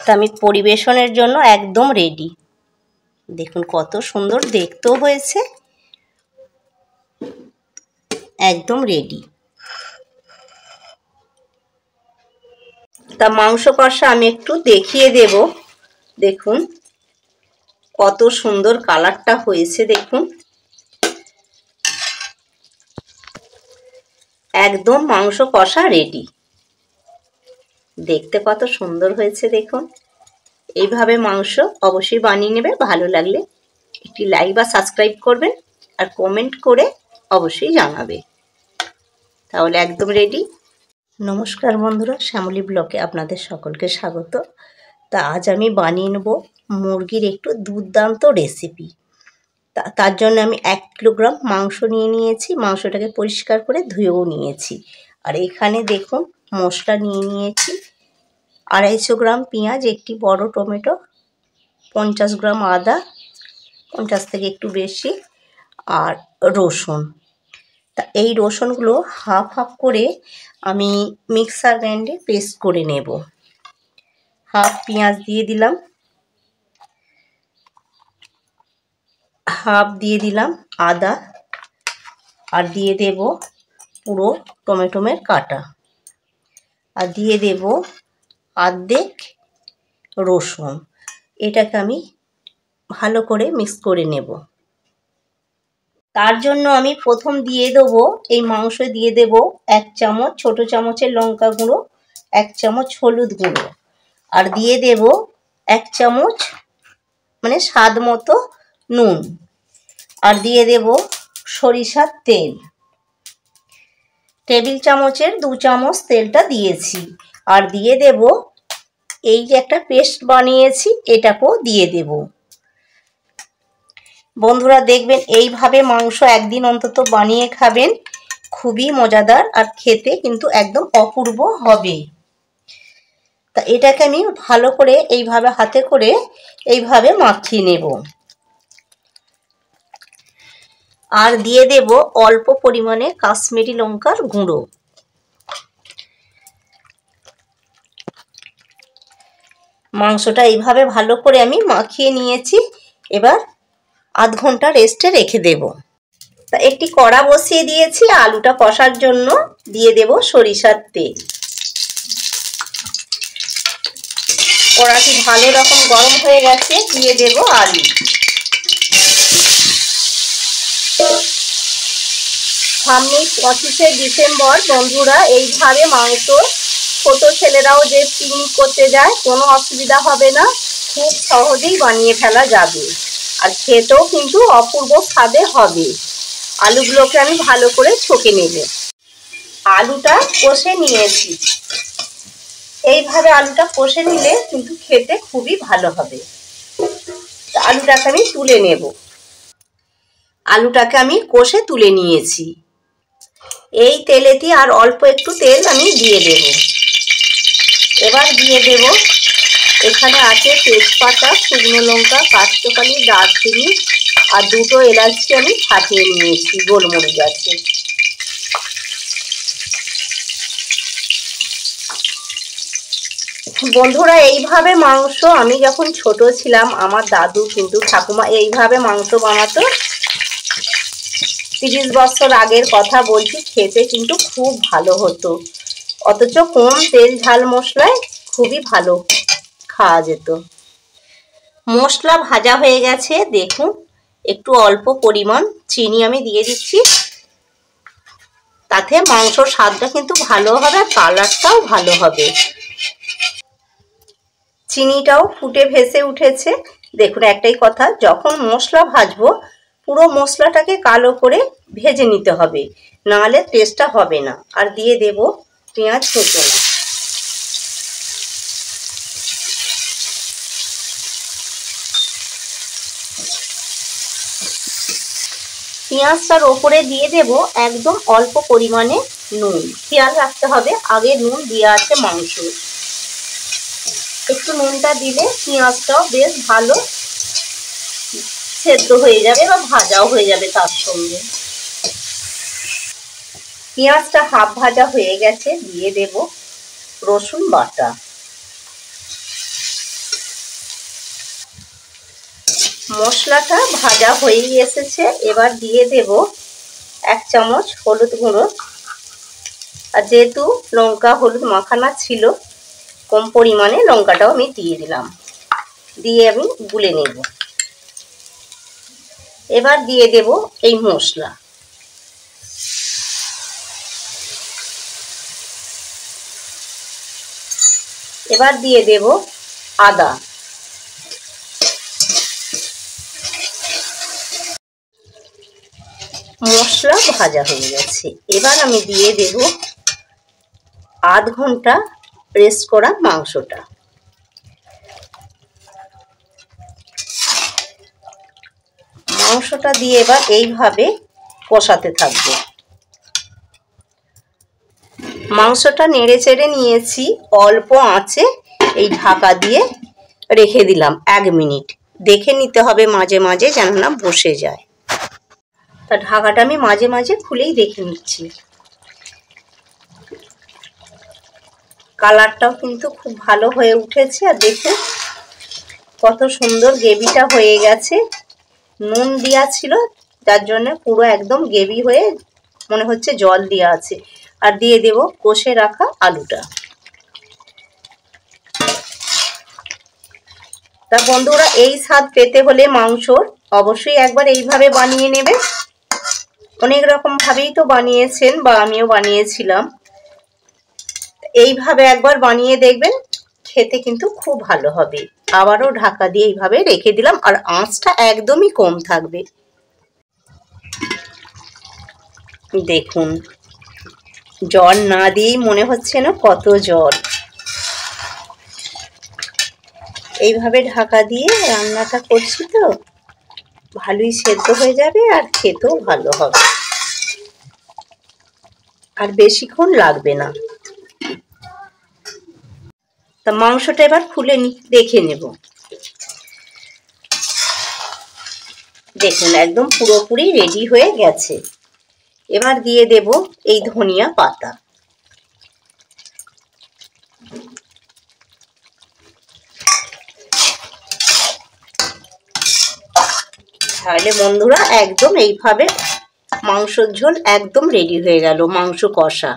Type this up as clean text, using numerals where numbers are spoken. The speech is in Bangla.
তা আমি পরিবেশনের জন্য একদম রেডি। দেখুন কত সুন্দর দেখতেও হয়েছে, একদম রেডি। তা মাংস কষা আমি একটু দেখিয়ে দেব। দেখুন কত সুন্দর কালারটা হয়েছে, দেখুন একদম মাংস কষা রেডি। দেখতে কত সুন্দর হয়েছে দেখুন। এইভাবে মাংস অবশ্যই বানিয়ে নেবে। ভালো লাগলে একটি লাইক বা সাবস্ক্রাইব করবেন আর কমেন্ট করে অবশ্যই জানাবে। তাহলে একদম রেডি। নমস্কার বন্ধুরা, শ্যামলী ব্লগে আপনাদের সকলকে স্বাগত। তা আজ আমি বানিয়ে নেব মুরগির একটু দুর্দান্ত রেসিপি। তার জন্য আমি 1 কিলোগ্রাম মাংস নিয়ে নিয়েছি। মাংসটাকে পরিষ্কার করে ধুয়েও নিয়েছি। আর এখানে দেখুন মশলা নিয়ে নিয়েছি 250 গ্রাম পেঁয়াজ, একটি বড় টমেটো, 50 গ্রাম আদা, 50 থেকে একটু বেশি, আর রসুন। তা এই রসুনগুলো হাফ হাফ করে আমি মিক্সার গ্রাইন্ডে পেস্ট করে নেব। হাফ পেঁয়াজ দিয়ে দিলাম, হাফ দিয়ে দিলাম আদা, আর দিয়ে দেব পুরো টমেটোমের কাটা, আর দিয়ে দেব অর্ধেক রসুন। এটাকে আমি ভালো করে মিক্স করে নেব। তার জন্য আমি প্রথম দিয়ে দেব, এই মাংস দিয়ে দেব 1 চামচ ছোট চামচের লঙ্কা গুঁড়ো, 1 চামচ হলুদ গুঁড়ো, আর দিয়ে দেব 1 চামচ মানে স্বাদ মতো নুন, আর দিয়ে দেব সরিষার তেল। টেবিল চামচের 2 চামচ তেলটা দিয়েছি। আর দিয়ে দেব এই যে একটা পেস্ট বানিয়েছি, এটাকেও দিয়ে দেব। বন্ধুরা দেখবেন এইভাবে মাংস একদিন অন্তত বানিয়ে খাবেন, খুবই মজাদার আর খেতে কিন্তু একদম অপূর্ব হবে। তা এটাকে আমি ভালো করে এইভাবে হাতে করে এইভাবে মাখিয়ে নেব। আর দিয়ে দেব অল্প পরিমাণে কাশ্মীরি লঙ্কার গুঁড়ো। মাংসটা এইভাবে ভালো করে আমি মাখিয়ে নিয়েছি। এবার আধ ঘন্টা রেস্টে রেখে দেব। তা একটি কড়া বসিয়ে দিয়েছি আলুটা কষার জন্য। দিয়ে দেব সরিষার তেল। কড়াটি ভালো রকম গরম হয়ে গেছে, দিয়ে দেব আলু। সামনেই 25শে ডিসেম্বর। বন্ধুরা এইভাবে মাংস ছোট ছেলেরাও যে পিকনিক করতে যায়, কোনো অসুবিধা হবে না, খুব সহজেই বানিয়ে ফেলা যাবে। আর খেতেও কিন্তু অপূর্ব স্বাদে হবে। আলুগুলোকে আমি ভালো করে ছকে নেব। আলুটা কষে নিয়েছি। এইভাবে আলুটা কষে নিলে কিন্তু খেতে খুবই ভালো হবে। আলুটাকে আমি তুলে নেব। আলুটাকে আমি কষে তুলে নিয়েছি। এই তেলেতে আর অল্প একটু তেল আমি দিয়ে দেব। এবার দিয়ে দেব, এখানে আছে তেজপাতা, শুকনো লঙ্কা, কাঁচকলারি, দারচিনি আর 2টো এলাচকে আমি ফাটিয়ে নিয়েছি, গোলমরিচ আছে। বন্ধুরা এইভাবে মাংস আমি যখন ছোট ছিলাম, আমার দাদু কিন্তু ঠাকুমা এইভাবে মাংস বানাতো। 30 বছর আগের কথা বলছি। খেতে কিন্তু খুব ভালো হতো, অথচ কম তেল ঝাল মশলায় খুবই ভালো খাওয়া যেত। মশলা ভাজা হয়ে গেছে, দেখুন একটু অল্প পরিমাণ চিনি আমি দিয়ে দিচ্ছি। তাতে মাংসর স্বাদটা কিন্তু ভালো হবে, কালারটাও ভালো হবে। চিনিটাও ফুটে ভেসে উঠেছে। দেখুন একটাই কথা, যখন মশলা ভাজবো পুরো মশলাটাকে কালো করে ভেজে নিতে হবে, নাহলে টেস্টটা হবে না। আর দিয়ে দেব পেঁয়াজ কুচনো। পেঁয়াজটার ওপরে দিয়ে দেব একদম অল্প পরিমাণে নুন। খেয়াল রাখতে হবে আগে নুন দেওয়া আছে মাংস। একটু নুনটা দিলে পেঁয়াজটাও বেশ ভালো সেদ্ধ হয়ে যাবে বা ভাজাও হয়ে যাবে তার সঙ্গে। পেঁয়াজটা হাফ ভাজা হয়ে গেছে, দিয়ে দেব রসুন বাটা। মশলাটা ভাজা হয়েই এসেছে। এবার দিয়ে দেব 1 চামচ হলুদ গুঁড়ো। আর যেহেতু লঙ্কা হলুদ মাখানা ছিল, কম পরিমাণে লঙ্কাটাও আমি দিয়ে দিলাম। দিয়ে আমি গুলে নেব। এবার দিয়ে দেব এই মশলা। এবার দিয়ে দেব আদা। মশলা ভাজা হয়ে গেছে। এবার আমি দিয়ে দেব আধ ঘন্টা রেস্ট করা মাংসটা। মাংসটা দিয়ে এবার এইভাবে কষাতে থাকবো। মাংসটা নেড়ে চেড়ে নিয়েছি, অল্প আঁচে এই ঢাকা দিয়ে রেখে দিলাম 1 মিনিট। দেখে নিতে হবে মাঝে মাঝে যেন না বসে যায়। তা ঢাকাটা আমি মাঝে মাঝে খুলেই দেখে নিচ্ছি। কালারটাও কিন্তু খুব ভালো হয়ে উঠেছে। আর দেখুন কত সুন্দর গ্রেভিটা হয়ে গেছে। নুন দেওয়া ছিল, যার জন্য পুরো একদম গ্রেভি হয়ে মনে হচ্ছে জল দেওয়া আছে। আর দিয়ে দেব কষে রাখা আলুটা। তা বন্ধুরা, এই স্বাদ পেতে হলে মাংসর অবশ্যই একবার এইভাবে বানিয়ে নেবে। অনেক রকম ভাবেই তো বানিয়েছেন, বা আমিও বানিয়েছিলাম। এইভাবে একবার বানিয়ে দেখবেন, খেতে কিন্তু খুব ভালো হবে। আবারও ঢাকা দিয়ে এইভাবে রেখে দিলাম, আর আঁচটা একদমই কম থাকবে। দেখুন জল না দিয়েই মনে হচ্ছে না কত জল। এইভাবে ঢাকা দিয়ে রান্নাটা করছি তো ভালোই সেদ্ধ হয়ে যাবে, আর খেতেও ভালো হবে, আর বেশিক্ষণ লাগবে না। তা মাংসটা এবার খুলে দেখে নেব। দেখুন একদম পুরোপুরি রেডি হয়ে গেছে। এবার দিয়ে দেব এই ধনিয়া পাতা। তাহলে বন্ধুরা একদম এইভাবে মাংসর ঝোল একদম রেডি হয়ে গেল, মাংস কষা।